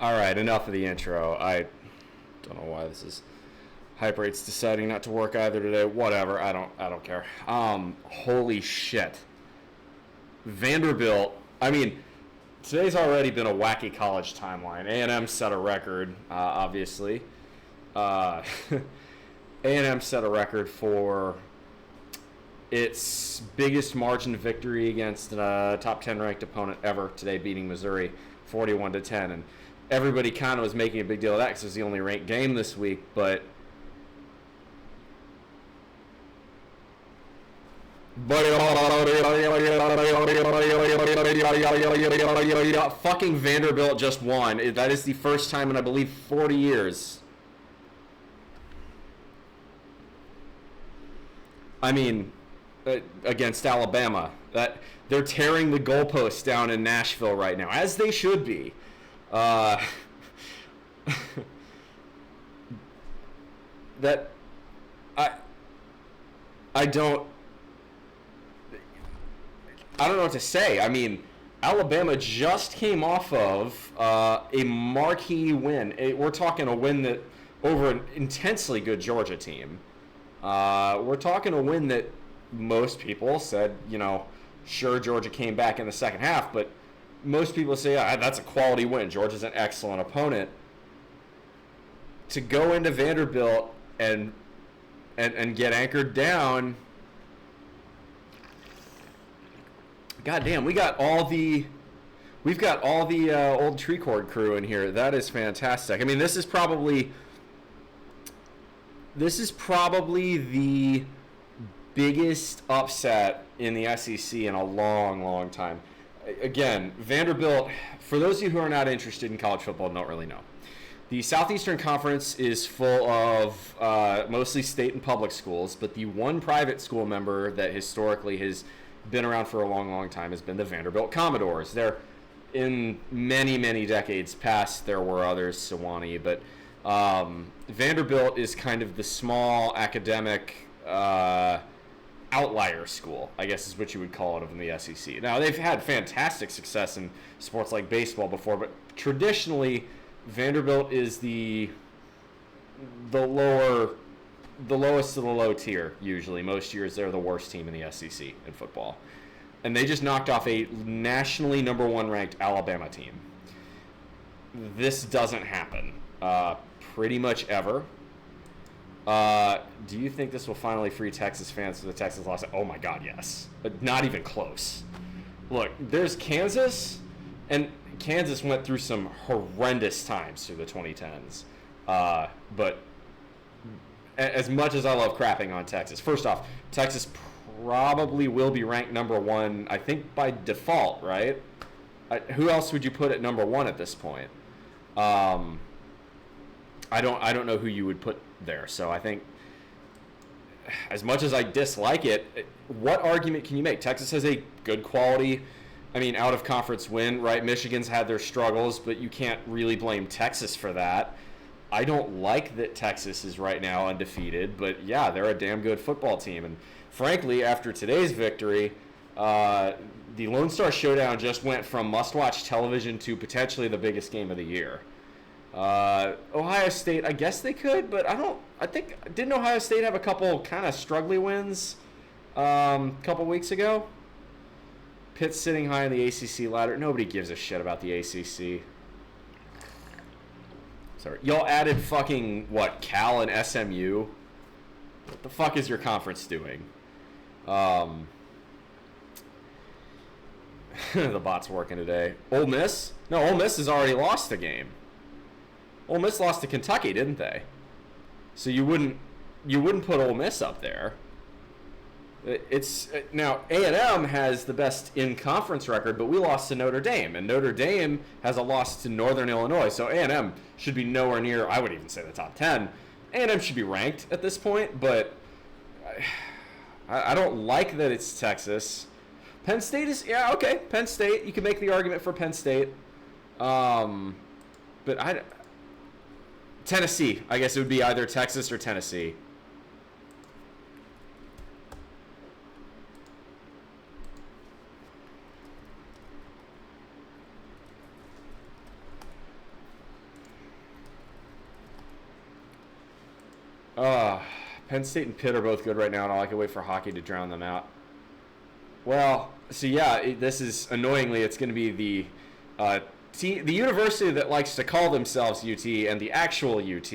All right, enough of the intro. I don't know why this is. Hype rate's deciding not to work either today. Whatever. I don't care. Holy shit. Vanderbilt. I mean, today's already been a wacky college timeline. A&M set a record, obviously. A&M set a record for its biggest margin victory against a top 10 ranked opponent ever today, beating Missouri 41-10. And everybody kind of was making a big deal of that because it was the only ranked game this week. But fucking Vanderbilt just won. That is the first time in, I believe, 40 years. I mean, against Alabama. That they're tearing the goalposts down in Nashville right now, as they should be. That I don't know what to say. I mean, Alabama just came off of a marquee win. We're talking a win that over an intensely good Georgia team. We're talking a win that most people said, sure, Georgia came back in the second half, but most people say, that's a quality win. Georgia's an excellent opponent. To go into Vanderbilt and get anchored down, goddamn, we've got all the old tree cord crew in here. That is fantastic. I mean, this is probably the biggest upset in the SEC in a long, long time. Again, Vanderbilt, for those of you who are not interested in college football and don't really know, the Southeastern Conference is full of mostly state and public schools, but the one private school member that historically has been around for a long, long time has been the Vanderbilt Commodores. There, in many, many decades past, there were others, Sewanee, but Vanderbilt is kind of the small academic outlier school, I guess is what you would call it, in the SEC. Now, they've had fantastic success in sports like baseball before, but traditionally, Vanderbilt is the lowest of the low tier, usually. Most years, they're the worst team in the SEC in football. And they just knocked off a nationally number one ranked Alabama team. This doesn't happen pretty much ever. Do you think this will finally free Texas fans for the Texas loss? Oh my God, yes. But not even close. Look, there's Kansas, and Kansas went through some horrendous times through the 2010s. But as much as I love crapping on Texas, first off, Texas probably will be ranked number one, I think, by default, right? Who else would you put at number one at this point? I don't know who you would put there. So I think, as much as I dislike it, what argument can you make? Texas has a good quality, out of conference win, right? Michigan's had their struggles, but you can't really blame Texas for that. I don't like that Texas is right now undefeated, but yeah, they're a damn good football team. And frankly, after today's victory, the Lone Star Showdown just went from must-watch television to potentially the biggest game of the year. Ohio State, I guess they could, but didn't Ohio State have a couple kind of struggly wins a couple weeks ago? Pitt's sitting high on the ACC ladder. Nobody gives a shit about the ACC. Sorry. Y'all added fucking, Cal and SMU? What the fuck is your conference doing? The bot's working today. Ole Miss? No, Ole Miss has already lost the game. Ole Miss lost to Kentucky, didn't they? So you wouldn't put Ole Miss up there. Now A&M has the best in-conference record, but we lost to Notre Dame, and Notre Dame has a loss to Northern Illinois. So A&M should be nowhere near, I would even say, the top 10. A&M should be ranked at this point, but I don't like that it's Texas. Penn State is, yeah, okay, Penn State. You can make the argument for Penn State. But Tennessee, I guess it would be either Texas or Tennessee. Penn State and Pitt are both good right now, and all I can wait for hockey to drown them out. Well, so yeah, this is annoyingly, it's going to be the university that likes to call themselves UT and the actual UT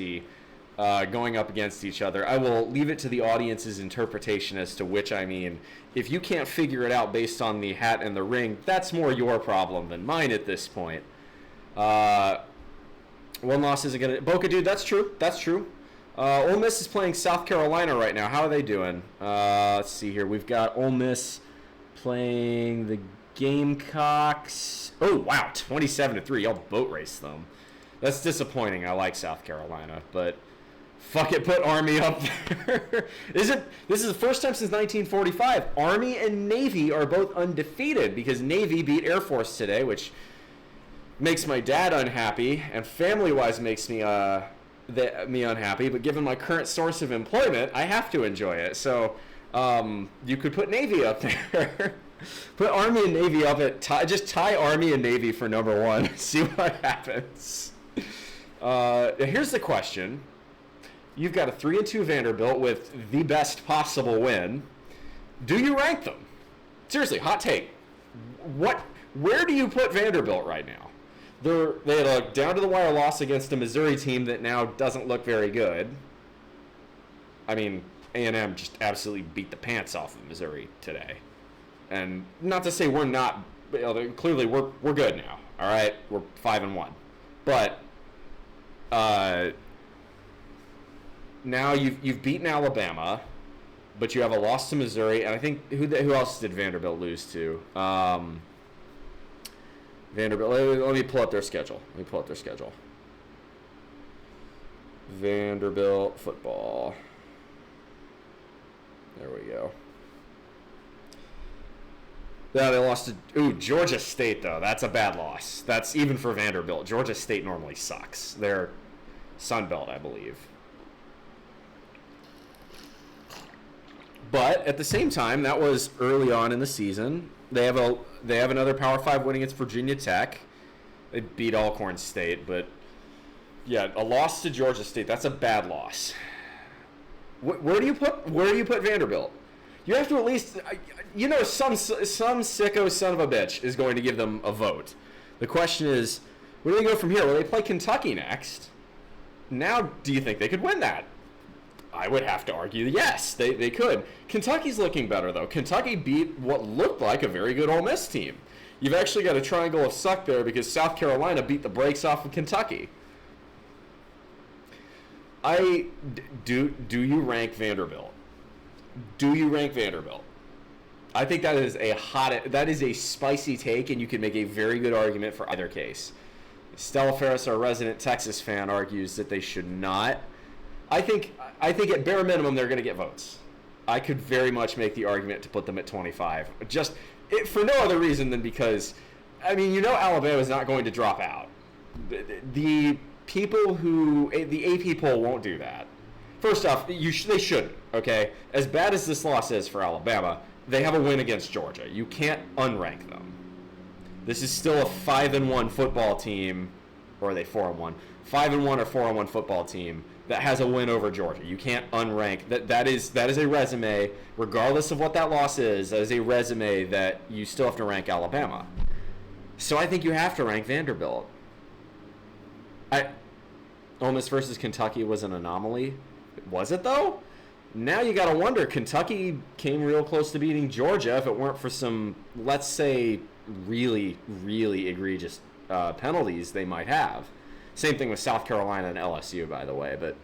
going up against each other. I will leave it to the audience's interpretation as to which I mean. If you can't figure it out based on the hat and the ring, that's more your problem than mine at this point. One loss isn't going to... Boca, dude, that's true. That's true. Ole Miss is playing South Carolina right now. How are they doing? Let's see here. We've got Ole Miss playing the Gamecocks. Oh, wow. 27-3. Y'all boat raced them. That's disappointing. I like South Carolina, but fuck it, put Army up there. This is the first time since 1945. Army and Navy are both undefeated because Navy beat Air Force today, which makes my dad unhappy, and family-wise makes me unhappy, but given my current source of employment, I have to enjoy it. So you could put Navy up there. Put Army and Navy up at just tie Army and Navy for number one. See what happens. Here's the question. You've got a 3-2 Vanderbilt with the best possible win. Do you rank them? Seriously, hot take. Where do you put Vanderbilt right now? They had a down-to-the-wire loss against a Missouri team that now doesn't look very good. I mean, A&M just absolutely beat the pants off of Missouri today. And not to say we're not, clearly we're good now. All right, we're 5-1. But now you've beaten Alabama, but you have a loss to Missouri, and I think who else did Vanderbilt lose to? Vanderbilt. Let me pull up their schedule. Vanderbilt football. There we go. Yeah, they lost to Georgia State, though. That's a bad loss. That's even for Vanderbilt. Georgia State normally sucks. They're Sun Belt, I believe. But at the same time, that was early on in the season. They have another Power 5 win against Virginia Tech. They beat Alcorn State, but yeah, a loss to Georgia State. That's a bad loss. Where do you put Vanderbilt? You have to at least, some sicko son of a bitch is going to give them a vote. The question is, where do they go from here? Well, they play Kentucky next. Now, do you think they could win that? I would have to argue yes, they could. Kentucky's looking better, though. Kentucky beat what looked like a very good Ole Miss team. You've actually got a triangle of suck there because South Carolina beat the brakes off of Kentucky. Do you rank Vanderbilt? Do you rank Vanderbilt? I think that is a spicy take, and you can make a very good argument for either case. Stella Ferris, our resident Texas fan, argues that they should not. I think at bare minimum they're going to get votes. I could very much make the argument to put them at 25. For no other reason than because, Alabama's not going to drop out. The people the AP poll won't do that. First off, they shouldn't, okay? As bad as this loss is for Alabama, they have a win against Georgia. You can't unrank them. This is still a 5-1 football team, or are they 4-1? 5-1 or 4-1 football team that has a win over Georgia. You can't unrank that is a resume, regardless of what that loss is. That is a resume that you still have to rank Alabama. So I think you have to rank Vanderbilt. Ole Miss versus Kentucky was an anomaly. Was it though? Now you got to wonder. Kentucky came real close to beating Georgia if it weren't for some, let's say, really, really egregious penalties they might have. Same thing with South Carolina and LSU, by the way. But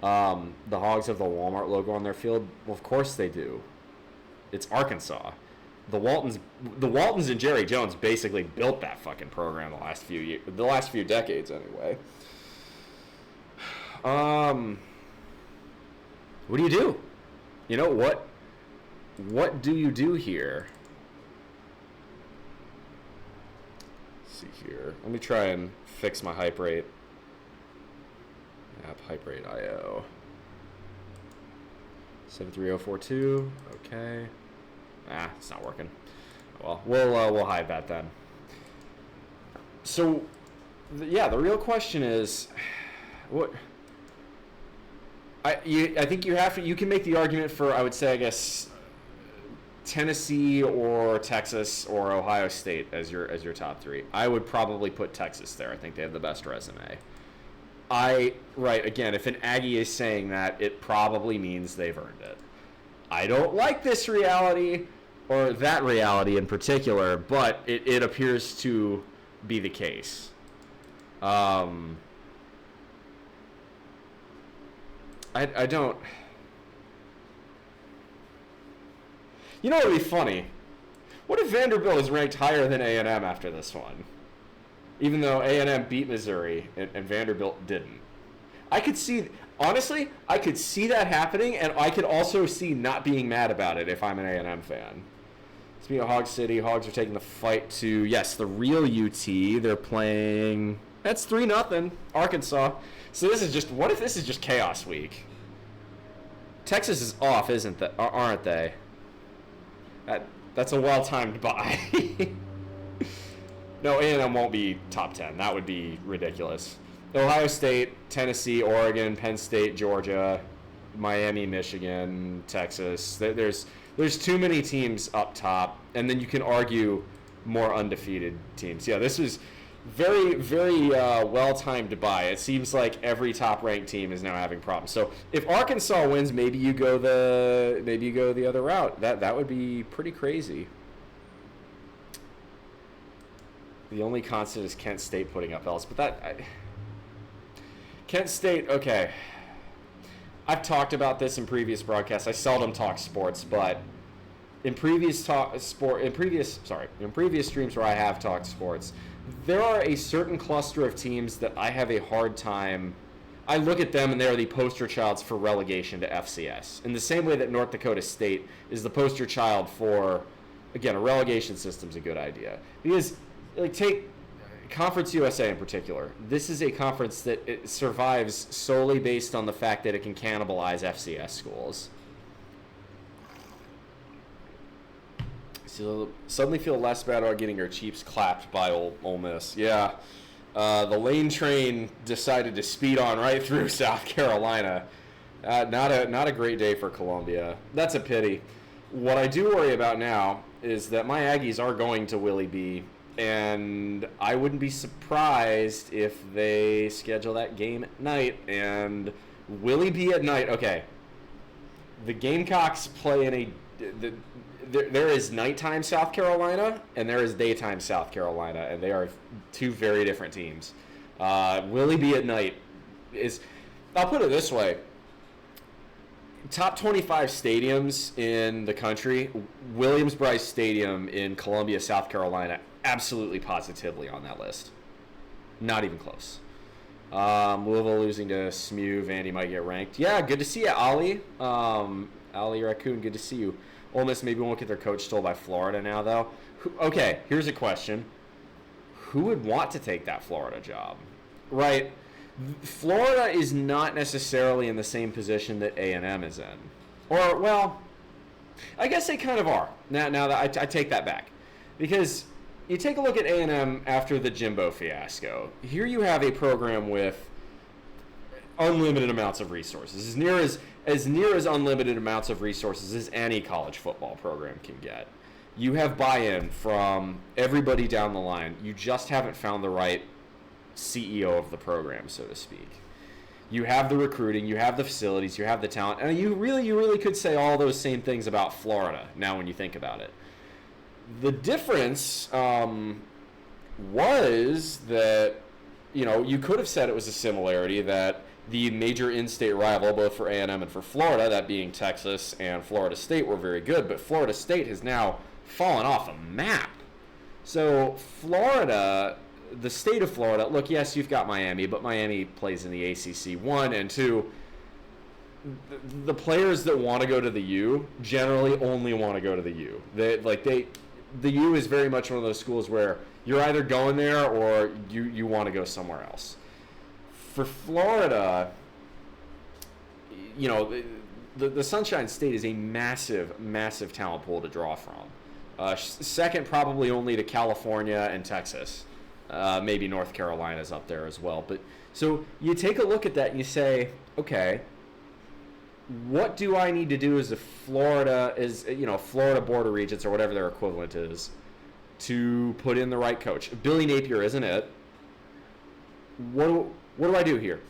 the Hogs have the Walmart logo on their field. Well, of course they do. It's Arkansas. The Waltons and Jerry Jones basically built that fucking program the last few decades, anyway. What do you do? What do you do here? Let's see here. Let me try and fix my hype rate. App hype rate IO. 73042. Okay. It's not working. Well, we'll hide that then. So, the real question is, what? I think you can make the argument for, I would say, I guess, Tennessee or Texas or Ohio State as your top three. I would probably put Texas there. I think they have the best resume. Again, if an Aggie is saying that, it probably means they've earned it. I don't like this reality, or that reality in particular, but it appears to be the case. I don't... You know what would be funny? What if Vanderbilt is ranked higher than A&M after this one? Even though A&M beat Missouri and Vanderbilt didn't. I could see that happening, and I could also see not being mad about it if I'm an A&M fan. Speaking of Hog City, Hogs are taking the fight to, yes, the real UT. They're playing, that's 3-0, Arkansas. So what if this is just chaos week? Texas is off, aren't they? That's a well-timed bye. No, A&M won't be top 10. That would be ridiculous. Ohio State, Tennessee, Oregon, Penn State, Georgia, Miami, Michigan, Texas. There's too many teams up top, and then you can argue more undefeated teams. Yeah, this was very, very well-timed bye. It seems like every top-ranked team is now having problems. So if Arkansas wins, maybe you go the other route. That would be pretty crazy. The only constant is Kent State putting up L's, but Kent State, okay. I've talked about this in previous broadcasts. I seldom talk sports, but in previous streams where I have talked sports, there are a certain cluster of teams that I have a hard time. I look at them and they are the poster childs for relegation to FCS. In the same way that North Dakota State is the poster child for, again, a relegation system's a good idea. Because, take Conference USA in particular. This is a conference that it survives solely based on the fact that it can cannibalize FCS schools. So suddenly feel less bad about getting your Chiefs clapped by Ole Miss. Yeah, the lane train decided to speed on right through South Carolina. Not a great day for Columbia. That's a pity. What I do worry about now is that my Aggies are going to Willie B. And I wouldn't be surprised if they schedule that game at night. And Willie B at night. Okay. The Gamecocks play in there is nighttime South Carolina and there is daytime South Carolina. And they are two very different teams. Willie B at night is, I'll put it this way. Top 25 stadiums in the country, Williams-Brice Stadium in Columbia, South Carolina, absolutely positively on that list. Not even close. Louisville losing to SMU. Vandy might get ranked. Yeah, good to see you, Ollie. Ollie Raccoon, good to see you. Ole Miss maybe won't get their coach stole by Florida now, though. Okay, here's a question. Who would want to take that Florida job? Right. Florida is not necessarily in the same position that A&M is in. Or, well, I guess they kind of are. Now that I take that back. Because you take a look at A&M after the Jimbo fiasco. Here you have a program with unlimited amounts of resources. As near as unlimited amounts of resources as any college football program can get. You have buy-in from everybody down the line. You just haven't found the right CEO of the program, so to speak. You have the recruiting, you have the facilities, you have the talent, and you really could say all those same things about Florida now when you think about it. The difference was that, you could have said it was a similarity that the major in-state rival, both for A&M and for Florida, that being Texas and Florida State, were very good, but Florida State has now fallen off a map. So Florida, the state of Florida, look, yes, you've got Miami, but Miami plays in the ACC, 1, and 2, the players that want to go to the U generally only want to go to the U. The U is very much one of those schools where you're either going there or you want to go somewhere else. For Florida, the Sunshine State is a massive, massive talent pool to draw from. Second probably only to California and Texas. Maybe North Carolina's up there as well. But so you take a look at that and you say, okay, what do I need to do as Florida border regents or whatever their equivalent is to put in the right coach? Billy Napier isn't it. What do I do here?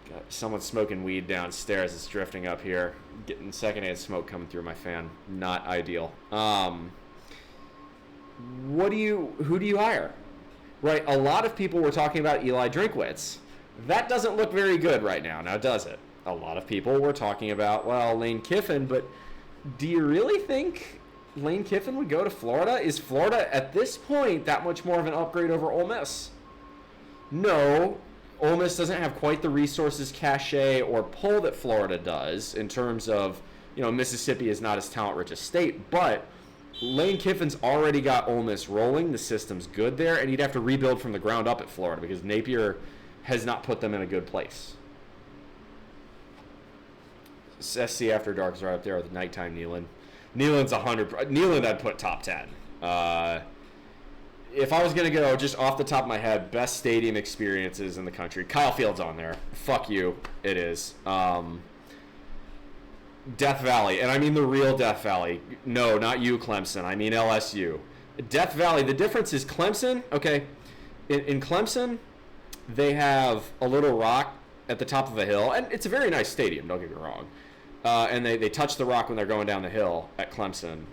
Got someone smoking weed downstairs. It's drifting up here. Getting secondhand smoke coming through my fan. Not ideal. Who do you hire? Right, a lot of people were talking about Eli Drinkwitz. That doesn't look very good right now, does it? A lot of people were talking about, Lane Kiffin, but do you really think Lane Kiffin would go to Florida? Is Florida, at this point, that much more of an upgrade over Ole Miss? No, Ole Miss doesn't have quite the resources, cachet, or pull that Florida does in terms of, Mississippi is not as talent-rich a state, but Lane Kiffin's already got Ole Miss rolling. The system's good there, and he'd have to rebuild from the ground up at Florida because Napier has not put them in a good place. SC After Dark is right up there with Nighttime Neyland. Neyland's 100. Neyland I'd put top 10. If I was going to go just off the top of my head, best stadium experiences in the country, Kyle Field's on there. Fuck you. It is. Death Valley, and I mean the real Death Valley. No, not you, Clemson. I mean LSU. Death Valley, the difference is Clemson, okay, in Clemson, they have a little rock at the top of a hill, and it's a very nice stadium, don't get me wrong. And they touch the rock when they're going down the hill at Clemson,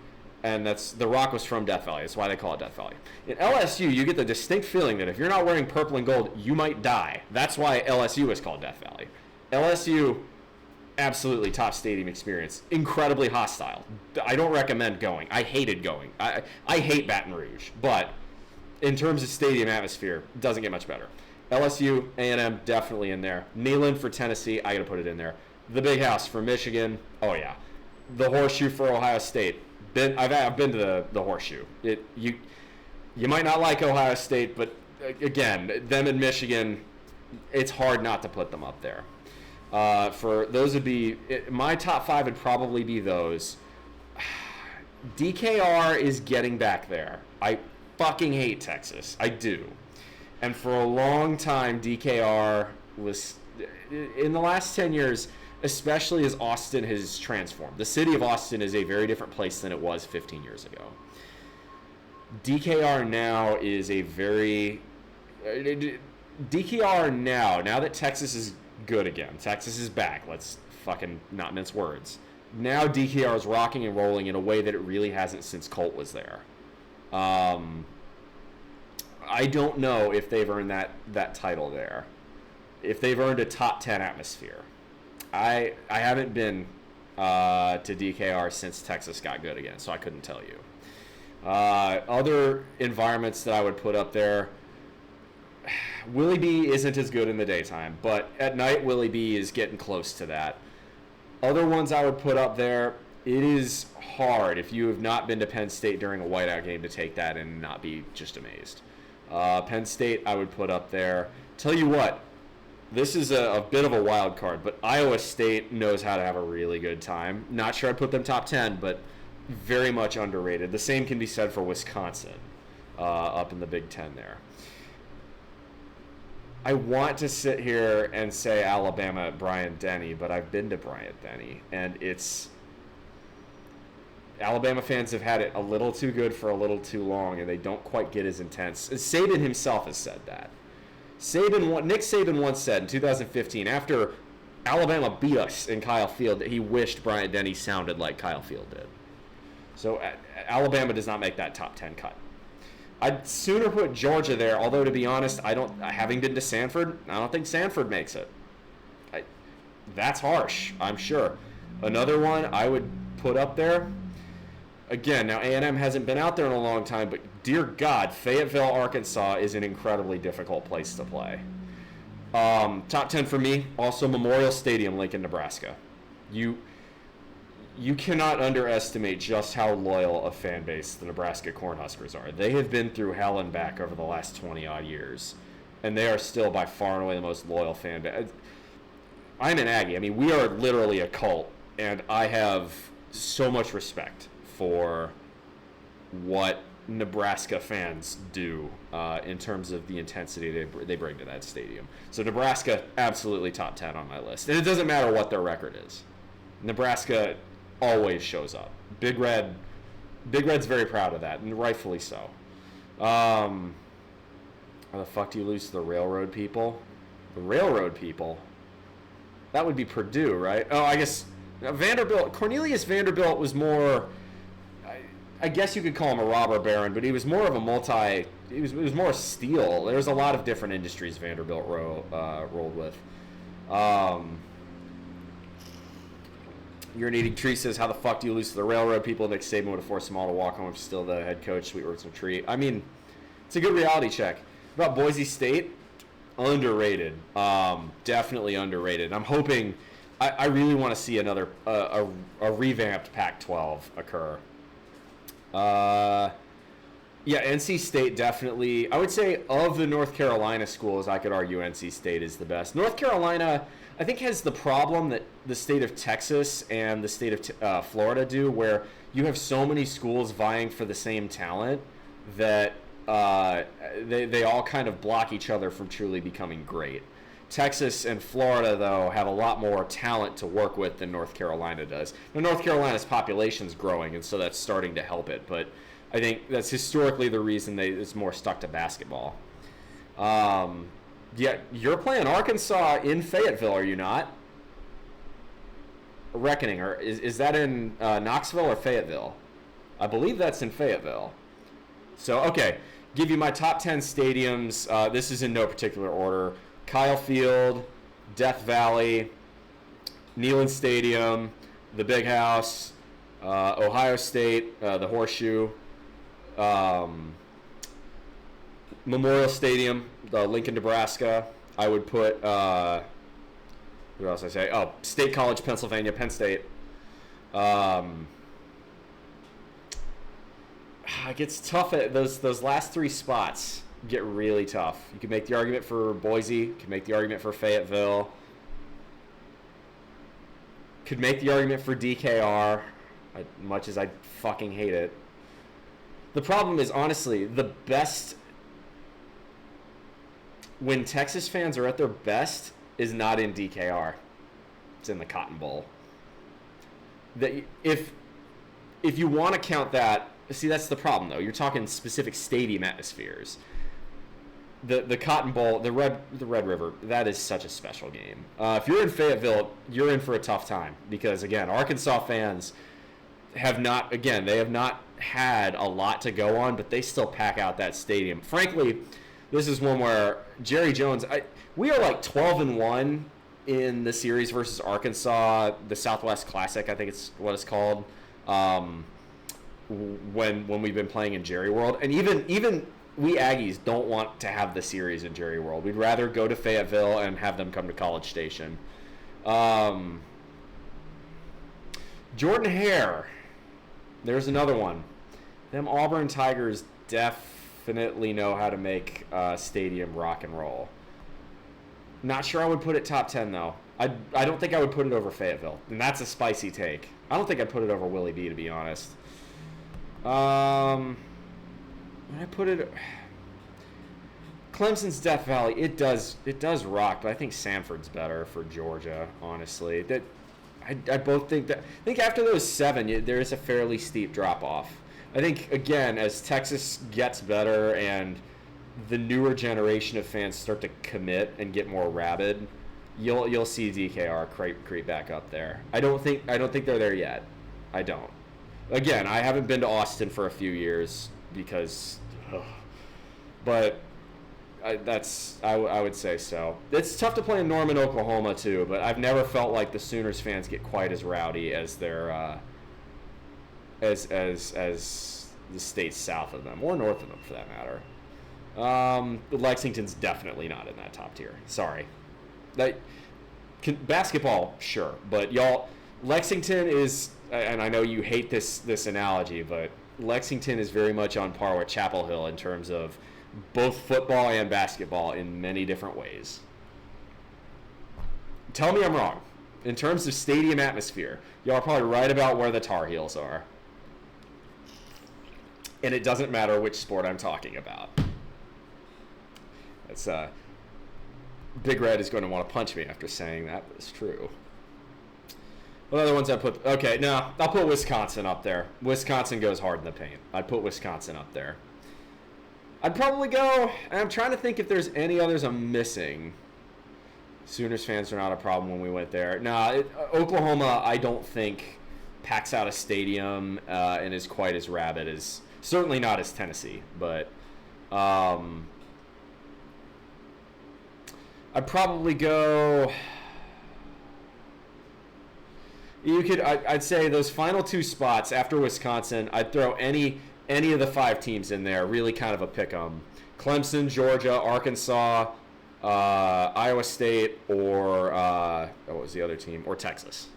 and the rock was from Death Valley. That's why they call it Death Valley. In LSU, you get the distinct feeling that if you're not wearing purple and gold, you might die. That's why LSU is called Death Valley. LSU, absolutely top stadium experience. Incredibly hostile. I don't recommend going. I hated going. I hate Baton Rouge, but in terms of stadium atmosphere, it doesn't get much better. LSU, A&M, definitely in there. Neyland for Tennessee, I got to put it in there. The Big House for Michigan, oh yeah. The Horseshoe for Ohio State. I've been to the Horseshoe. You might not like Ohio State, but again, them in Michigan, it's hard not to put them up there. For those would be my top 5 would probably be those. DKR is getting back there. I fucking hate Texas. I do. And for a long time, DKR was, in the last 10 years, especially as Austin has transformed. The city of Austin is a very different place than it was 15 years ago. DKR now is a very... DKR now that Texas is good again. Texas is back. Let's fucking not mince words. Now DKR is rocking and rolling in a way that it really hasn't since Colt was there. I don't know if they've earned that title there. If they've earned a top 10 atmosphere. I haven't been to DKR since Texas got good again, so I couldn't tell you. Other environments that I would put up there, Willie B isn't as good in the daytime, but at night Willie B is getting close to that. Other ones I would put up there, it is hard if you have not been to Penn State during a whiteout game to take that and not be just amazed. Penn State I would put up there. Tell you what, this is a bit of a wild card, but Iowa State knows how to have a really good time. Not sure I'd put them top 10, but very much underrated. The same can be said for Wisconsin up in the Big Ten there. I want to sit here and say Alabama at Bryant-Denny, but I've been to Bryant-Denny, and it's... Alabama fans have had it a little too good for a little too long, and they don't quite get as intense. Saban himself has said that. Nick Saban once said in 2015, after Alabama beat us in Kyle Field, that he wished Bryant-Denny sounded like Kyle Field did. So Alabama does not make that top 10 cut. I'd sooner put Georgia there, although to be honest, having been to Sanford, I don't think Sanford makes it. That's harsh, I'm sure. Another one I would put up there, again, now A&M hasn't been out there in a long time, but dear God, Fayetteville, Arkansas is an incredibly difficult place to play. Top 10 for me, also Memorial Stadium, Lincoln, Nebraska. You cannot underestimate just how loyal a fan base the Nebraska Cornhuskers are. They have been through hell and back over the last 20-odd years, and they are still by far and away the most loyal fan base. I'm an Aggie. I mean, we are literally a cult, and I have so much respect for what Nebraska fans do in terms of the intensity they bring to that stadium. So Nebraska, absolutely top 10 on my list. And it doesn't matter what their record is. Nebraska always shows up. Big Red's very proud of that, and rightfully so. How the fuck do you lose to the railroad people? The railroad people? That would be Purdue, right? Oh, I guess Vanderbilt. Cornelius Vanderbilt was more. I guess you could call him a robber baron, but he was more of a multi. It was more steel. There was a lot of different industries Vanderbilt rolled with. You're an eating tree says, how the fuck do you lose to the railroad people? Nick Saban would have forced them all to walk home if still the head coach. Sweet words of tree. I mean, it's a good reality check. About Boise State, underrated. Definitely underrated. I'm hoping. I really want to see another a revamped Pac-12 occur. Yeah, NC State definitely. I would say of the North Carolina schools, I could argue NC State is the best. North Carolina, I think, has the problem that the state of Texas and the state of Florida do, where you have so many schools vying for the same talent that they all kind of block each other from truly becoming great. Texas and Florida, though, have a lot more talent to work with than North Carolina does. Now, North Carolina's population is growing, and so that's starting to help it, but I think that's historically the reason it's more stuck to basketball. Yeah, you're playing Arkansas in Fayetteville, are you not? Reckoning, or is that in Knoxville or Fayetteville? I believe that's in Fayetteville. So, okay, give you my top 10 stadiums. This is in no particular order. Kyle Field, Death Valley, Neyland Stadium, the Big House, Ohio State, the Horseshoe, Memorial Stadium, Lincoln, Nebraska. I would put, what else I say? Oh, State College, Pennsylvania, Penn State. It gets tough at those last three spots. Get really tough. You can make the argument for Boise. You can make the argument for Fayetteville. Could make the argument for DKR, much as I fucking hate it. The problem is, honestly, the best when Texas fans are at their best is not in DKR. It's in the Cotton Bowl. If you want to count that, see, that's the problem though. You're talking specific stadium atmospheres. The Cotton Bowl, the Red River, that is such a special game. If you're in Fayetteville, you're in for a tough time because, again, Arkansas fans have not had a lot to go on, but they still pack out that stadium. Frankly, this is one where Jerry Jones, we are like 12-1 in the series versus Arkansas, the Southwest Classic, I think it's what it's called, when we've been playing in Jerry World. And even we Aggies don't want to have the series in Jerry World. We'd rather go to Fayetteville and have them come to College Station. Jordan Hare, there's another one. Them Auburn Tigers definitely know how to make stadium rock and roll. Not sure I would put it top 10, though. I don't think I would put it over Fayetteville, and that's a spicy take. I don't think I'd put it over Willie B, to be honest. When I put it, Clemson's Death Valley, it does rock, but I think Sanford's better for Georgia, honestly. I both think that. I think after those 7, there is a fairly steep drop off. I think, again, as Texas gets better and the newer generation of fans start to commit and get more rabid, you'll see DKR creep back up there. I don't think they're there yet. I don't. Again, I haven't been to Austin for a few years because, but I would say so. It's tough to play in Norman, Oklahoma too, but I've never felt like the Sooners fans get quite as rowdy as their as the states south of them or north of them for that matter. Lexington's definitely not in that top tier. Sorry. Basketball, sure, but y'all, Lexington is, and I know you hate this analogy, but Lexington is very much on par with Chapel Hill in terms of both football and basketball in many different ways. Tell me I'm wrong. In terms of stadium atmosphere, y'all are probably right about where the Tar Heels are. And it doesn't matter which sport I'm talking about. That's Big Red is going to want to punch me after saying that, but it's true. What other ones I put? Okay, no, I'll put Wisconsin up there. Wisconsin goes hard in the paint. I'd put Wisconsin up there. I'd probably go, and I'm trying to think if there's any others I'm missing. Sooners fans are not a problem when we went there. No, Oklahoma, I don't think packs out a stadium and is quite as rabid as, certainly not as Tennessee, but I'd probably go. I'd say those final two spots after Wisconsin, I'd throw any of the 5 teams in there, really kind of a pick 'em. Clemson, Georgia, Arkansas, Iowa State, or what was the other team? Or Texas.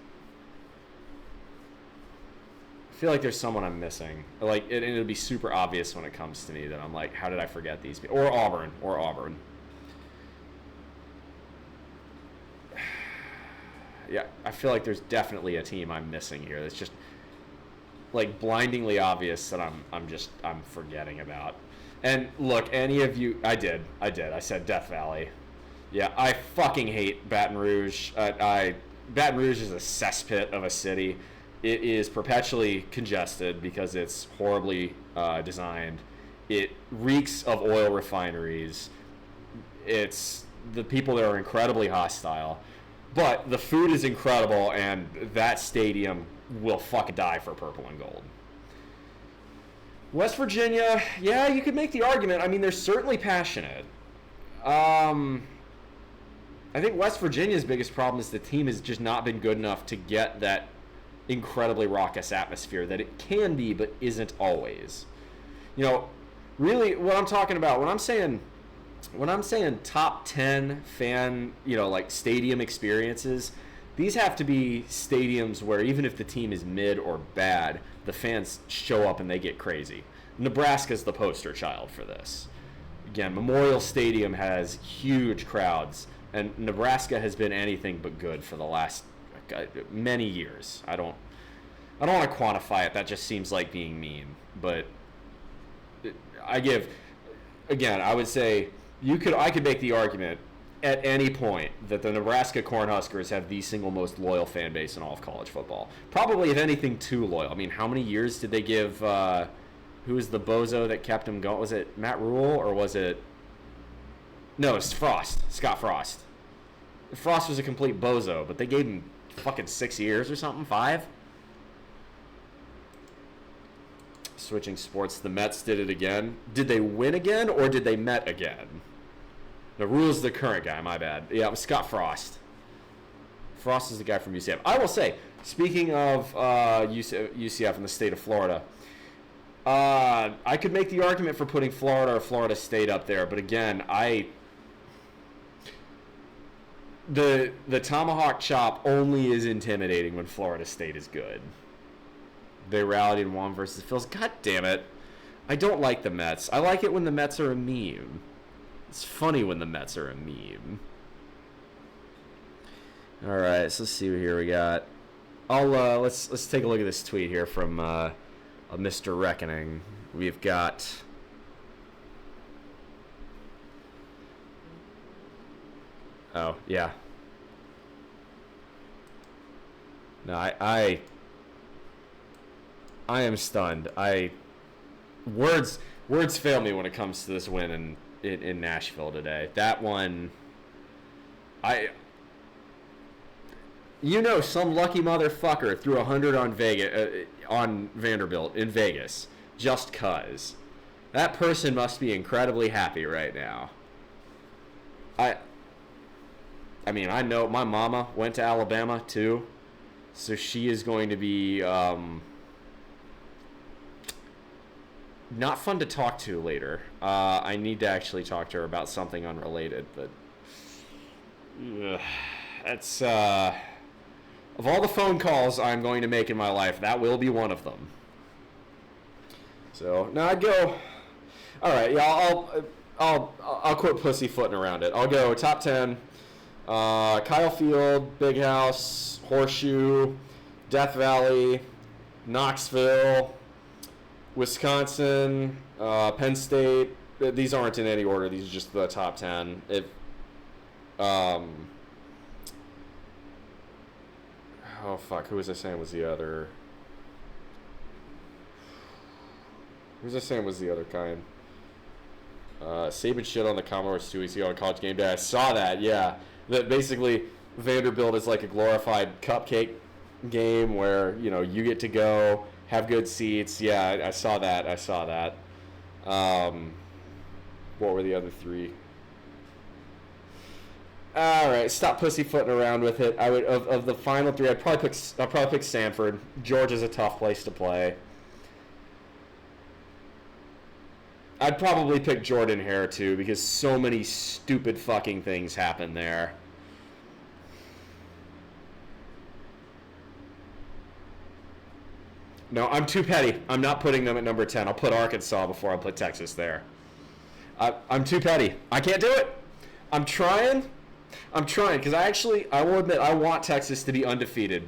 I feel like there's someone I'm missing. Like it'll be super obvious when it comes to me that I'm like, how did I forget these people? Or Auburn. Yeah, I feel like there's definitely a team I'm missing here. That's just like blindingly obvious that I'm forgetting about. And look, any of you, I did. I said Death Valley. Yeah, I fucking hate Baton Rouge. Baton Rouge is a cesspit of a city. It is perpetually congested because it's horribly designed. It reeks of oil refineries. It's the people there are incredibly hostile. But the food is incredible, and that stadium will fucking die for purple and gold. West Virginia, yeah, you could make the argument. I mean, they're certainly passionate. I think West Virginia's biggest problem is the team has just not been good enough to get that incredibly raucous atmosphere that it can be, but isn't always. You know, really, what I'm talking about when I'm saying top 10 fan, like stadium experiences, these have to be stadiums where even if the team is mid or bad, the fans show up and they get crazy. Nebraska's the poster child for this. Again, Memorial Stadium has huge crowds, and Nebraska has been anything but good for the last many years. I don't want to quantify it. That just seems like being mean. But I would say I could make the argument at any point that the Nebraska Cornhuskers have the single most loyal fan base in all of college football. Probably, if anything, too loyal. I mean, how many years did they give? Who was the bozo that kept him going? Was it Matt Rule or was it? No, it's Frost. Scott Frost. Frost was a complete bozo, but they gave him fucking 6 years or something, 5. Switching sports, the Mets did it again. Did they win again or did they Met again? The Rule's the current guy, my bad. Yeah, it was Scott Frost. Frost is the guy from UCF. I will say, speaking of UCF in the state of Florida, I could make the argument for putting Florida or Florida State up there, but again, the tomahawk chop only is intimidating when Florida State is good. They rallied and won versus the Phils. God damn it. I don't like the Mets. I like it when the Mets are a meme. It's funny when the Mets are a meme. All right, so let's see what here we got. Let's take a look at this tweet here from Mr. Reckoning. We've got oh yeah. No, I am stunned. Words fail me when it comes to this win in Nashville today. That one, some lucky motherfucker threw 100 on Vanderbilt in Vegas just 'cause. That person must be incredibly happy right now. I mean, I know my mama went to Alabama too, so she is going to be not fun to talk to later. I need to actually talk to her about something unrelated, but that's of all the phone calls I'm going to make in my life, that will be one of them. So now I'd go. All right, yeah, I'll quit pussyfooting around it. I'll go top 10. Kyle Field, Big House, Horseshoe, Death Valley, Knoxville, Wisconsin, Penn State. These aren't in any order. These are just the top 10. Oh, fuck. Who was I saying was the other? Who was I saying was the other kind? Saban shit on the Commodores 2 weeks ago on College Game Day. I saw that, yeah. That basically Vanderbilt is like a glorified cupcake game where, you know, you get to go, have good seats. Yeah, I saw that. What were the other three? All right, stop pussyfooting around with it. I would of the final three, I'd probably pick Stanford. Georgia's a tough place to play. I'd probably pick Jordan Hare too because so many stupid fucking things happen there. No, I'm too petty. I'm not putting them at number 10. I'll put Arkansas before I put Texas there. I'm too petty. I can't do it. I'm trying because I will admit I want Texas to be undefeated,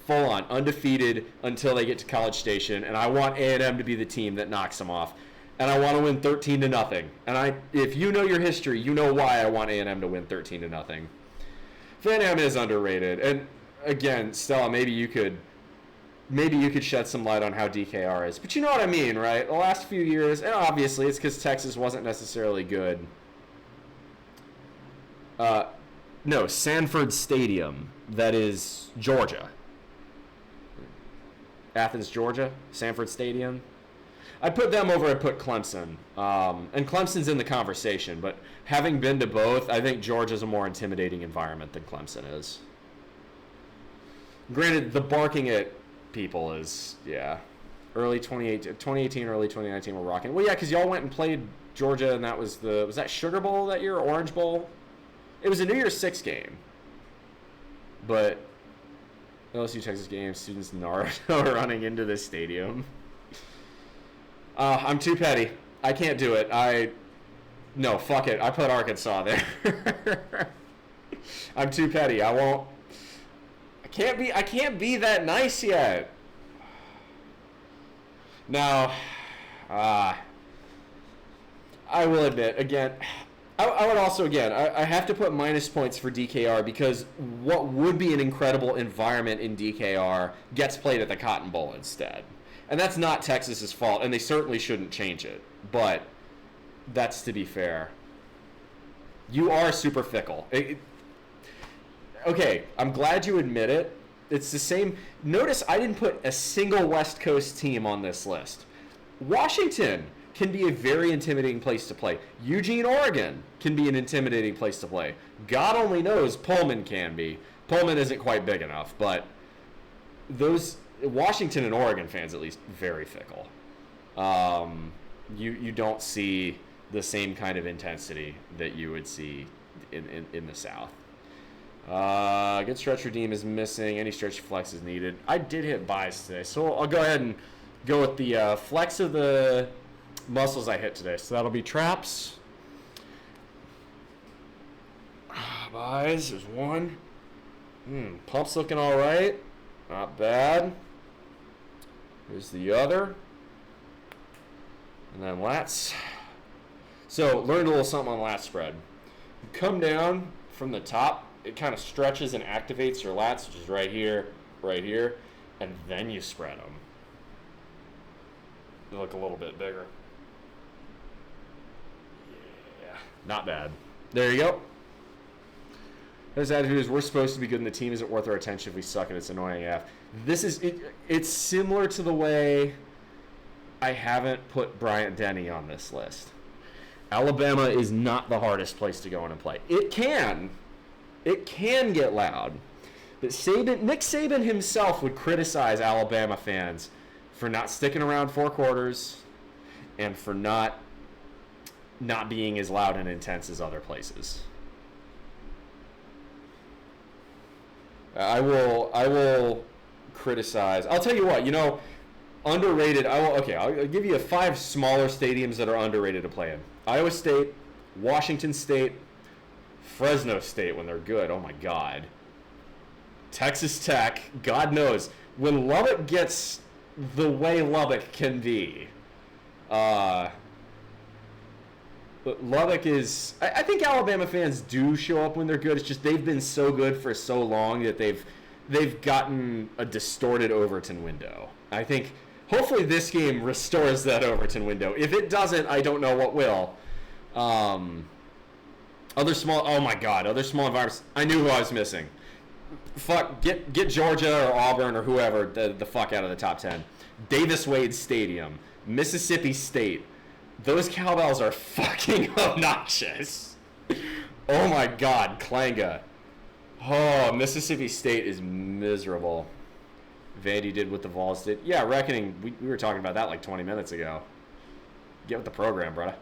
full on undefeated until they get to College Station, and I want A&M to be the team that knocks them off, and I want to win 13-0. And if you know your history, you know why I want A&M to win 13-0. Van is underrated, and again, Stella, maybe you could shed some light on how DKR is, but you know what I mean, right? The last few years, and obviously it's because Texas wasn't necessarily good. No, Sanford Stadium. That is Georgia. Athens, Georgia. Sanford Stadium. I'd put them over. I'd put Clemson. And Clemson's in the conversation, but having been to both, I think Georgia's a more intimidating environment than Clemson is. Granted, the barking at people is, yeah. Early 2018, early 2019, we're rocking. Well, yeah, because y'all went and played Georgia, and that was that Sugar Bowl that year, Orange Bowl? It was a New Year's Six game, but LSU Texas game, students Naruto running into this stadium. I'm too petty. I can't do it. No, fuck it. I put Arkansas there. I'm too petty. I won't. I can't be that nice yet. Now, I will admit again. I would also, again, I have to put minus points for DKR because what would be an incredible environment in DKR gets played at the Cotton Bowl instead. And that's not Texas's fault, and they certainly shouldn't change it. But that's to be fair. You are super fickle. Okay, I'm glad you admit it. It's the same. Notice I didn't put a single West Coast team on this list. Washington can be a very intimidating place to play. Eugene, Oregon can be an intimidating place to play. God only knows Pullman can be. Pullman isn't quite big enough, but those Washington and Oregon fans, at least, very fickle. You don't see the same kind of intensity that you would see in the South. Good stretch redeem is missing. Any stretch flex is needed. I did hit buys today, so I'll go ahead and go with the flex of the muscles I hit today. So that'll be traps. Buys. There's one. Pump's looking all right. Not bad. Here's the other. And then lats. So learned a little something on lat spread. You come down from the top. It kind of stretches and activates your lats, which is right here, and then you spread them. They look a little bit bigger. Yeah, not bad. There you go. His attitude is we're supposed to be good and the team isn't worth our attention if we suck and it's annoying AF. This is it's similar to the way I haven't put Bryant Denny on this list. Alabama is not the hardest place to go in and play. It can get loud. But Nick Saban himself would criticize Alabama fans for not sticking around 4 quarters and for not being as loud and intense as other places. I will criticize. I'll tell you what, underrated. I'll give you 5 smaller stadiums that are underrated to play in. Iowa State, Washington State, Fresno State when they're good. Oh my God. Texas Tech, God knows. When Lubbock gets the way Lubbock can be, but Lubbock is... I think Alabama fans do show up when they're good. It's just they've been so good for so long that they've gotten a distorted Overton window. I think hopefully this game restores that Overton window. If it doesn't, I don't know what will. Other small environments. I knew who I was missing. Fuck, get Georgia or Auburn or whoever the fuck out of the top 10. Davis Wade Stadium, Mississippi State. Those cowbells are fucking obnoxious. Oh my God, Klanga. Oh, Mississippi State is miserable. Vandy did what the Vols did. Yeah, Reckoning, we were talking about that like 20 minutes ago. Get with the program, brother.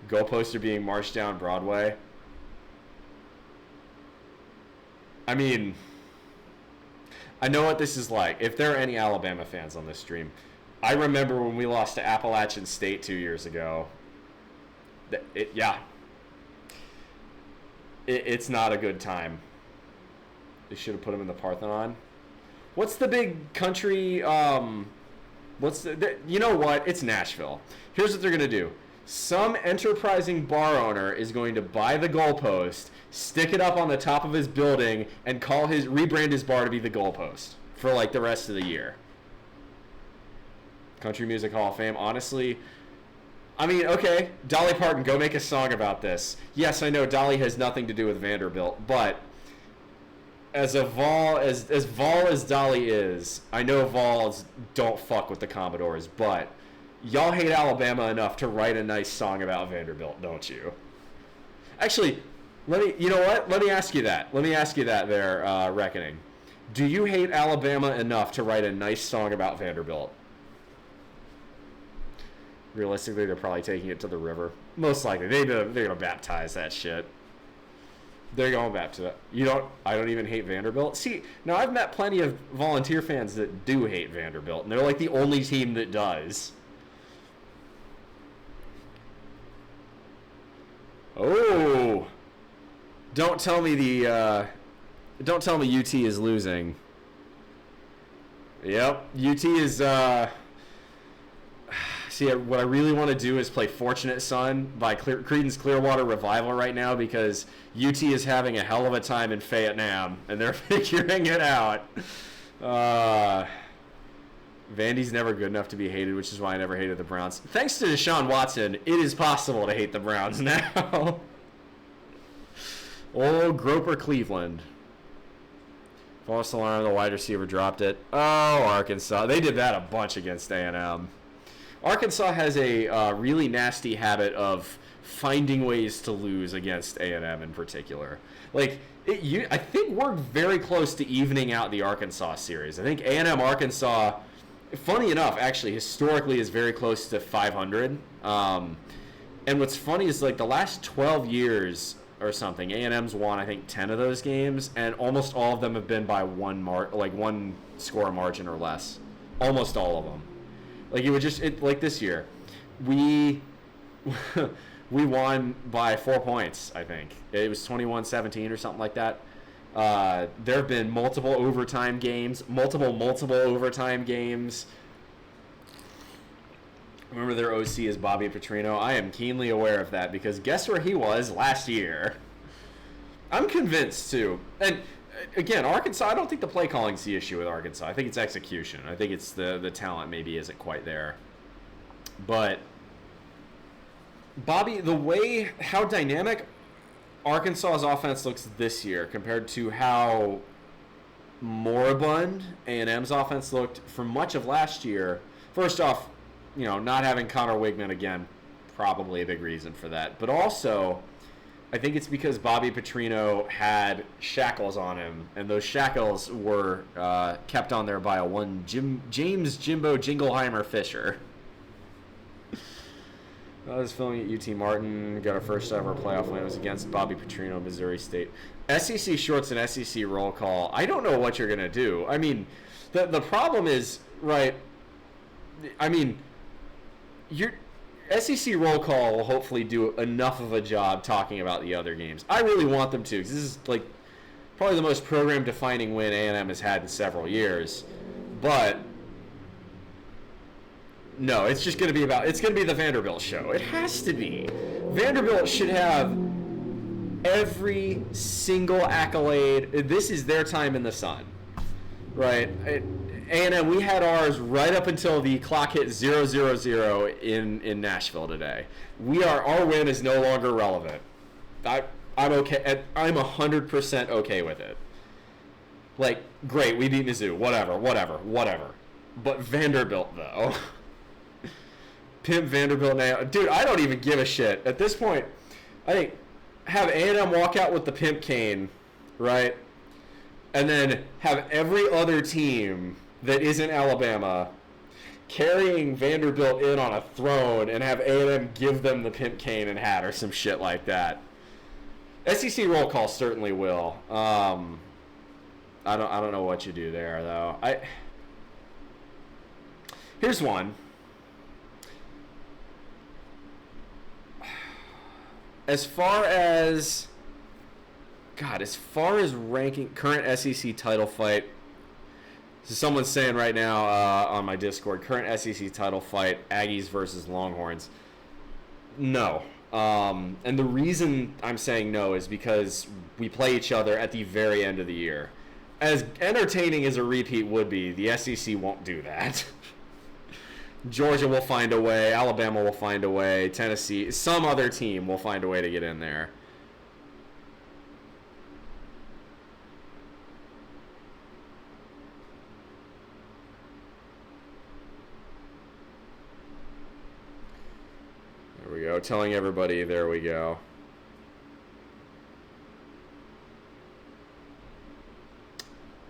Goalposts are being marched down Broadway. I mean, I know what this is like. If there are any Alabama fans on this stream, I remember when we lost to Appalachian State 2 years ago. It's not a good time. They should have put him in the Parthenon. What's the big country? You know what? It's Nashville. Here's what they're gonna do. Some enterprising bar owner is going to buy the goalpost, stick it up on the top of his building, and rebrand his bar to be the Goalpost for like the rest of the year. Country Music Hall of Fame. Honestly, I mean, okay, Dolly Parton, go make a song about this. Yes, I know Dolly has nothing to do with Vanderbilt, but as Vol as Dolly is, I know Vols don't fuck with the Commodores, but y'all hate Alabama enough to write a nice song about Vanderbilt, don't you? Actually, you know what? Let me ask you that. There, Reckoning. Do you hate Alabama enough to write a nice song about Vanderbilt? Realistically, they're probably taking it to the river. Most likely. They're going to baptize that shit. They're going back to that. I don't even hate Vanderbilt. See, now I've met plenty of Volunteer fans that do hate Vanderbilt, and they're like the only team that does. Oh, don't tell me UT is losing. Yep, UT is. See, what I really want to do is play Fortunate Son by Creedence Clearwater Revival right now because UT is having a hell of a time in Vietnam, and they're figuring it out. Vandy's never good enough to be hated, which is why I never hated the Browns. Thanks to Deshaun Watson, it is possible to hate the Browns now. Old Groper Cleveland. False alarm, the wide receiver dropped it. Oh, Arkansas. They did that a bunch against A&M. Arkansas has a really nasty habit of finding ways to lose against A&M in particular. Like, I think we're very close to evening out the Arkansas series. I think A&M Arkansas, funny enough, actually, historically is very close to 500. And what's funny is, like, the last 12 years or something, A&M's won, I think, 10 of those games, and almost all of them have been by one score margin or less. Almost all of them. Like, like this year, we won by 4 points, I think. It was 21-17 or something like that. There have been multiple overtime games. Remember their OC is Bobby Petrino? I am keenly aware of that because guess where he was last year? I'm convinced, too. And again, Arkansas, I don't think the play calling's the issue with Arkansas. I think it's execution. I think it's the talent maybe isn't quite there. But Bobby, how dynamic Arkansas's offense looks this year compared to how moribund A&M's offense looked for much of last year. First off, not having Connor Wigman again, probably a big reason for that. But also, I think it's because Bobby Petrino had shackles on him, and those shackles were kept on there by James Jimbo Jingleheimer Fisher. I was filming at UT Martin, got our first ever playoff win. It was against Bobby Petrino, Missouri State. SEC shorts and SEC roll call. I don't know what you're going to do. I mean, the problem is, right, I mean, your SEC roll call will hopefully do enough of a job talking about the other games. I really want them to, because this is like probably the most program-defining win A&M has had in several years. But no, it's just going to be the Vanderbilt show. It has to be. Vanderbilt should have every single accolade. This is their time in the sun, right? A&M, we had ours right up until the clock hit 0:00 in Nashville today. Our win is no longer relevant. I'm okay. I'm 100% okay with it. Like, great, we beat Mizzou. Whatever. But Vanderbilt, though. Pimp Vanderbilt now. Dude, I don't even give a shit. At this point, I think have A&M walk out with the pimp cane, right? And then have every other team that isn't Alabama carrying Vanderbilt in on a throne and have A&M give them the pimp cane and hat or some shit like that. SEC roll call certainly will. I don't know what you do there, though. Here's one. As far as ranking current SEC title fight, so someone's saying right now on my Discord, current SEC title fight, Aggies versus Longhorns. No. And the reason I'm saying no is because we play each other at the very end of the year. As entertaining as a repeat would be, the SEC won't do that. Georgia will find a way. Alabama will find a way. Tennessee, some other team will find a way to get in there. There we go. Telling everybody, there we go.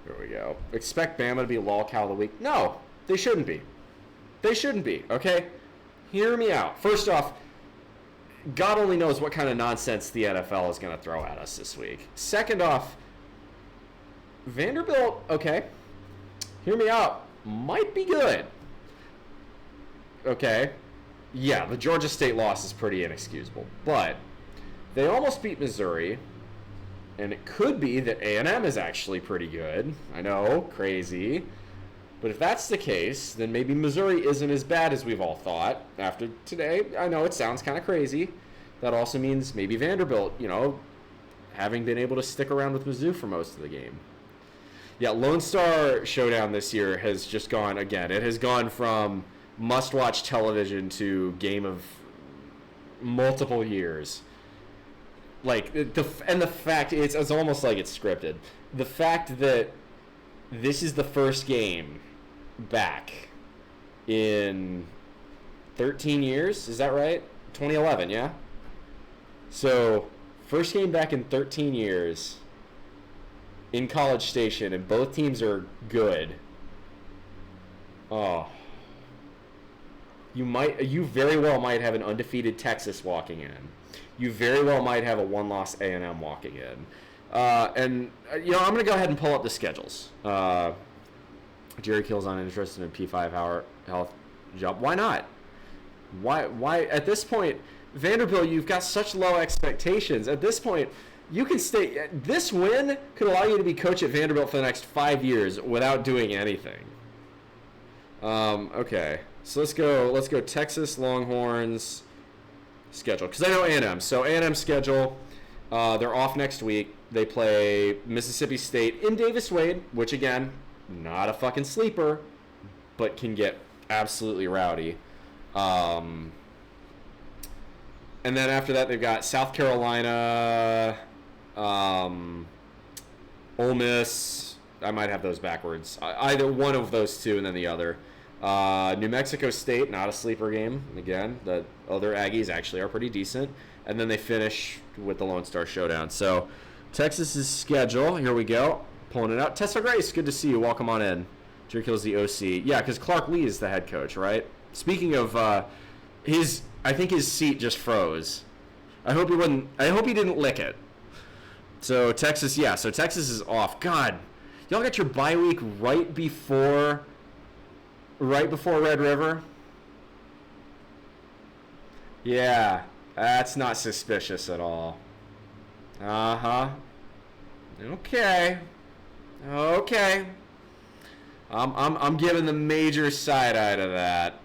There we go. Expect Bama to be lolcow of the week. No, they shouldn't be. They shouldn't be, okay? Hear me out. First off, God only knows what kind of nonsense the NFL is going to throw at us this week. Second off, Vanderbilt, okay, hear me out, might be good. Okay, yeah, the Georgia State loss is pretty inexcusable, but they almost beat Missouri, and it could be that A&M is actually pretty good. I know, crazy. But if that's the case, then maybe Missouri isn't as bad as we've all thought after today. I know it sounds kind of crazy. That also means maybe Vanderbilt, having been able to stick around with Mizzou for most of the game. Yeah, Lone Star Showdown this year has just gone, again, it has gone from must-watch television to game of multiple years. Like, the fact, it's almost like it's scripted. The fact that this is the first game back in 13 years. Is that right? 2011, yeah? So, first game back in 13 years in College Station, and both teams are good. Oh. You very well might have an undefeated Texas walking in. You very well might have a one-loss A&M walking in. I'm going to go ahead and pull up the schedules. Jerry Kill's uninterested in P5 health job. Why not? Why at this point, Vanderbilt, you've got such low expectations. At this point, you can stay. This win could allow you to be coach at Vanderbilt for the next 5 years without doing anything. Okay, so let's go Texas Longhorns schedule, because I know A&M. So A&M schedule, they're off next week. They play Mississippi State in Davis-Wade, which, again, not a fucking sleeper, but can get absolutely rowdy. And then after that, they've got South Carolina, Ole Miss. I might have those backwards. Either one of those two and then the other. New Mexico State, not a sleeper game. Again, the other Aggies actually are pretty decent. And then they finish with the Lone Star Showdown. So Texas's schedule, here we go. Pulling it out. Tessa Grace, good to see you. Welcome on in. Jerry Kill's the OC. Yeah, because Clark Lee is the head coach, right? Speaking of I think his seat just froze. I hope he didn't lick it. So Texas is off. God, y'all got your bye week right before Red River? Yeah, that's not suspicious at all. Uh-huh. Okay. I'm giving the major side eye to that.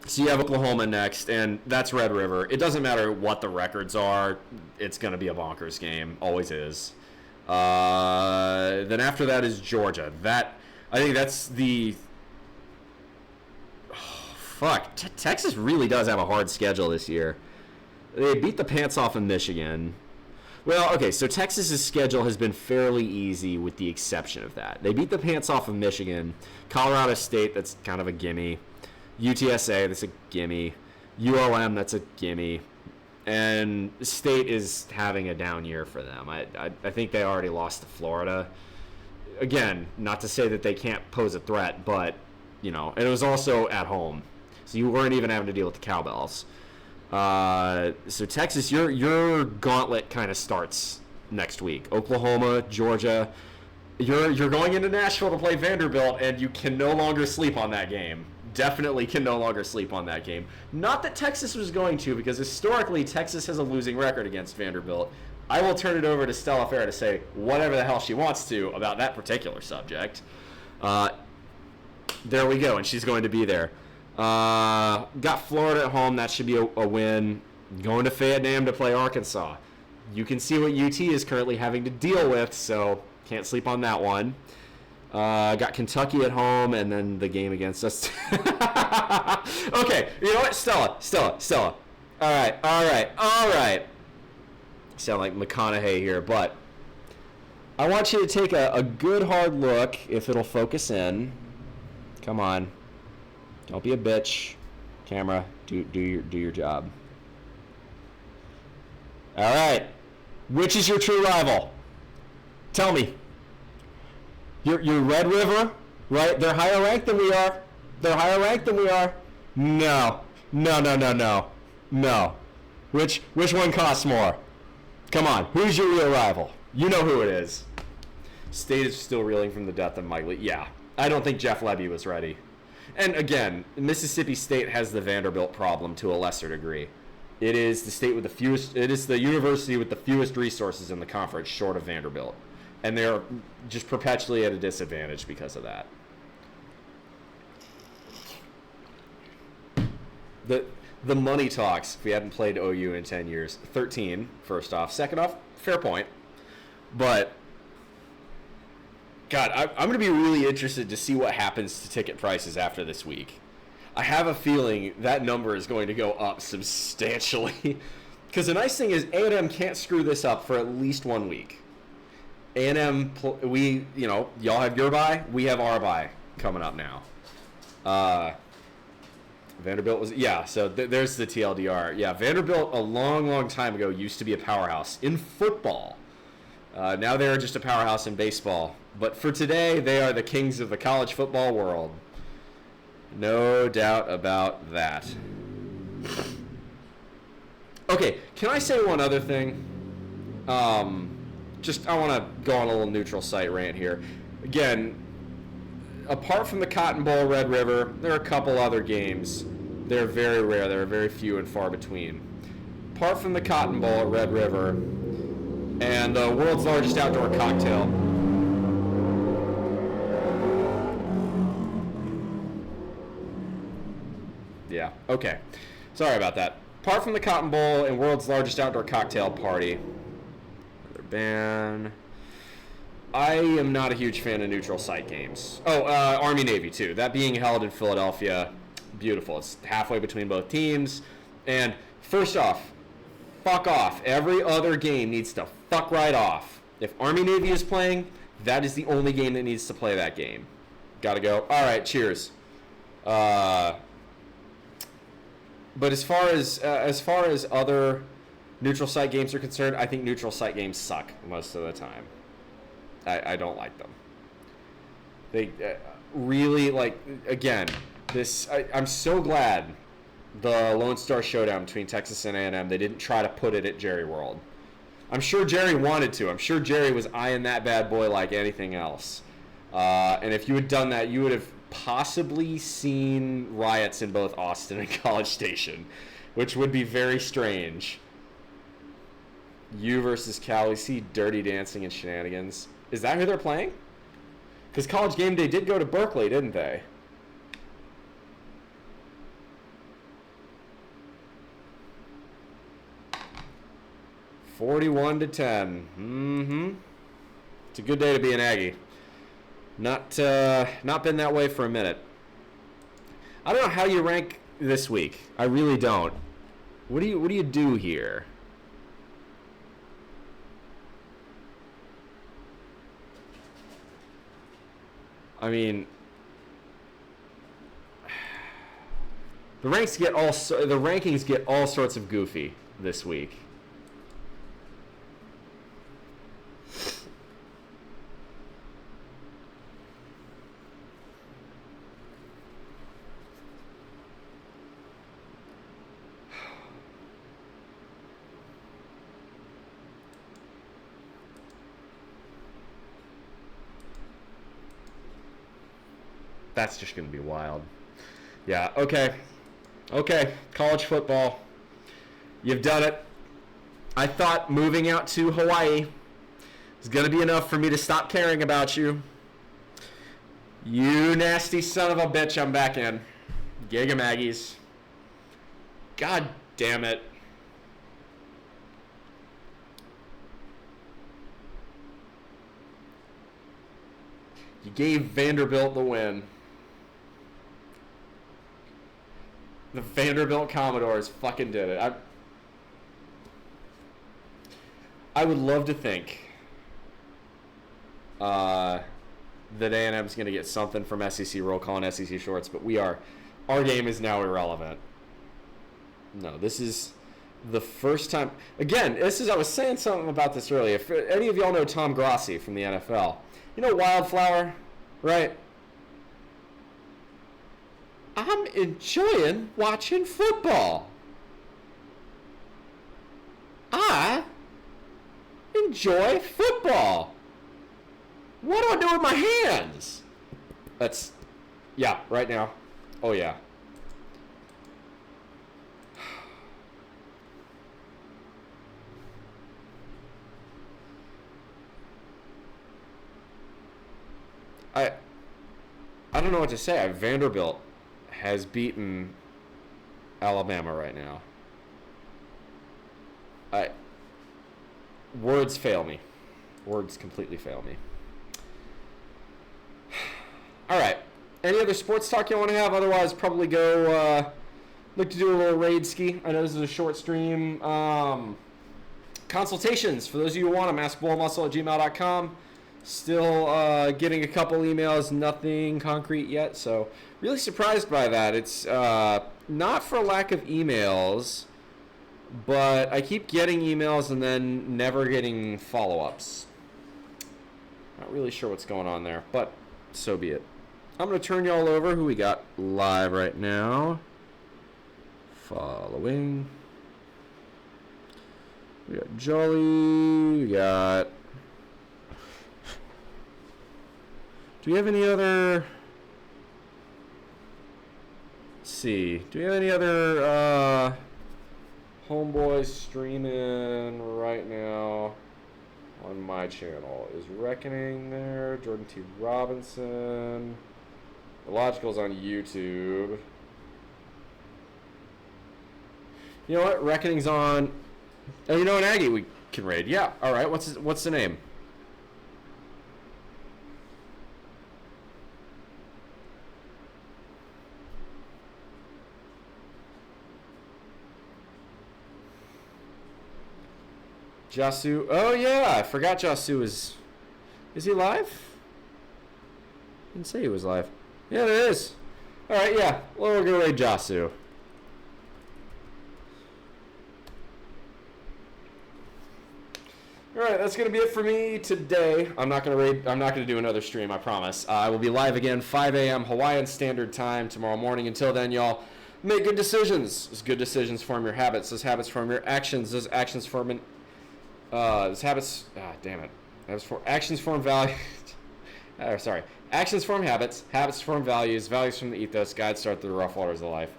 So you have Oklahoma next, and that's Red River. It doesn't matter what the records are. It's going to be a bonkers game. Always is. Then after that is Georgia. I think that's the... Oh, fuck. Texas really does have a hard schedule this year. They beat the pants off of Michigan. Well, okay, so Texas's schedule has been fairly easy with the exception of that. They beat the pants off of Michigan. Colorado State, that's kind of a gimme. UTSA, that's a gimme. ULM, that's a gimme. And State is having a down year for them. I think they already lost to Florida. Again, not to say that they can't pose a threat, but, and it was also at home. So you weren't even having to deal with the cowbells. So Texas, your gauntlet kind of starts next week. Oklahoma, Georgia. You're going into Nashville to play Vanderbilt, and you can no longer sleep on that game. Definitely can no longer sleep on that game. Not that Texas was going to, because historically Texas has a losing record against Vanderbilt. I will turn it over to Stella Fair to say whatever the hell she wants to about that particular subject. There we go, and she's going to be there. Got Florida at home. That should be a win. Going to Fayette-Nam to play Arkansas. You can see what UT is currently having to deal with, so can't sleep on that one. Got Kentucky at home, and then the game against us. Okay, you know what? Stella. All right. Sound like McConaughey here, but I want you to take a good hard look, if it'll focus in. Come on. Don't be a bitch. Camera, do your job. All right. Which is your true rival? Tell me. You're Red River, right? They're higher ranked than we are. No. Which one costs more? Come on. Who's your real rival? You know who it is. State is still reeling from the death of Mike Lee. Yeah. I don't think Jeff Lebby was ready. And again, Mississippi State has the Vanderbilt problem to a lesser degree. It is the university with the fewest resources in the conference, short of Vanderbilt. And they're just perpetually at a disadvantage because of that. The money talks, if we hadn't played OU in 10 years, 13, first off. Second off, fair point. But, God, I'm going to be really interested to see what happens to ticket prices after this week. I have a feeling that number is going to go up substantially. Because the nice thing is A&M can't screw this up for at least 1 week. A&M, y'all have your bye, we have our bye coming up now. Vanderbilt so there's the TLDR. Yeah, Vanderbilt a long time ago used to be a powerhouse in football. Now they're just a powerhouse in baseball. But for today, they are the kings of the college football world. No doubt about that. Okay, can I say one other thing? I want to go on a little neutral site rant here. Again, apart from the Cotton Bowl, Red River, there are a couple other games. They're very rare. They're very few and far between. Apart from the Cotton Bowl at Red River and the world's largest outdoor cocktail. Yeah, okay. Sorry about that. Apart from the Cotton Bowl and world's largest outdoor cocktail party, ban. I am not a huge fan of neutral site games. Army-Navy, too. That being held in Philadelphia, beautiful. It's halfway between both teams. And first off, fuck off. Every other game needs to fuck right off. If Army-Navy is playing, that is the only game that needs to play that game. Gotta go. All right, cheers. But as far as other neutral site games are concerned, I think neutral site games suck most of the time. I don't like them. They really, again, I'm so glad the Lone Star Showdown between Texas and A&M, they didn't try to put it at Jerry World. I'm sure Jerry wanted to. I'm sure Jerry was eyeing that bad boy like anything else. And if you had done that, you would have possibly seen riots in both Austin and College Station, which would be very strange. U versus Cal, we see Dirty Dancing and shenanigans. Is that who they're playing? Because College Game Day did go to Berkeley, didn't they? 41-10. Mm-hmm. It's a good day to be an Aggie. Not been that way for a minute. I don't know how you rank this week. I really don't. What do you do here? I mean, the rankings get all sorts of goofy this week. That's just going to be wild. Yeah, okay. Okay, college football. You've done it. I thought moving out to Hawaii is going to be enough for me to stop caring about you. You nasty son of a bitch, I'm back in. Giga Maggies. God damn it. You gave Vanderbilt the win. The Vanderbilt Commodores fucking did it. I would love to think that A&M's going to get something from SEC roll call and SEC shorts, but our game is now irrelevant. No, this is the first time. Again, I was saying something about this earlier. If any of y'all know Tom Grossi from the NFL, you know Wildflower, right? I'm enjoying watching football. I enjoy football. What do I do with my hands? Yeah, right now. Oh, yeah. I don't know what to say. Vanderbilt has beaten Alabama right now. Words fail me. Words completely fail me. All right. Any other sports talk you want to have? Otherwise, probably go look to do a little raid ski. I know this is a short stream. Consultations, for those of you who want them, ask BullMuscle@gmail.com. Still getting a couple emails, nothing concrete yet, so really surprised by that. It's not for lack of emails, but I keep getting emails and then never getting follow-ups. Not really sure what's going on there, but so be it. I'm going to turn y'all over. Who we got live right now? Following. We got Jolly. We got... Do we have any other... Let's see. Do we have any other homeboys streaming right now on my channel? Is Reckoning there? Jordan T. Robinson. Illogical's on YouTube. You know what? Reckoning's on... Oh, you know an Aggie we can raid. Yeah. All right. What's the name? Jasu. Oh, yeah. I forgot Jasu is... Is he live? Didn't say he was live. Yeah, there is. All right, yeah. Well, we'll go raid Jasu. All right, that's going to be it for me today. I'm not going to do another stream, I promise. I will be live again 5 a.m. Hawaiian Standard Time tomorrow morning. Until then, y'all, make good decisions. Those good decisions form your habits. Those habits form your actions. Those actions form actions form values. Actions form habits. Habits form values. Values form the ethos. Guides start through the rough waters of life.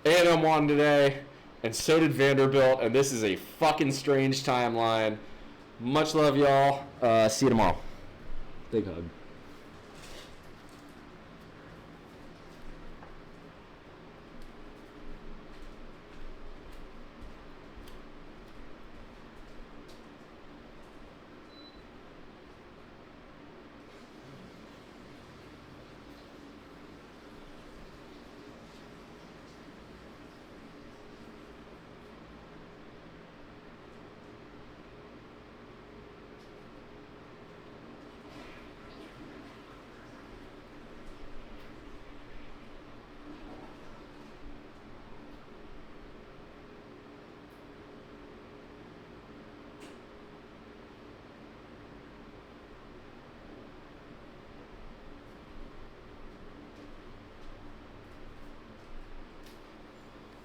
A&M won today, and so did Vanderbilt. And this is a fucking strange timeline. Much love, y'all. See you tomorrow. Big hug.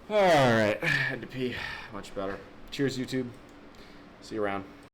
All right, I had to pee. Much better. Cheers, YouTube. See you around.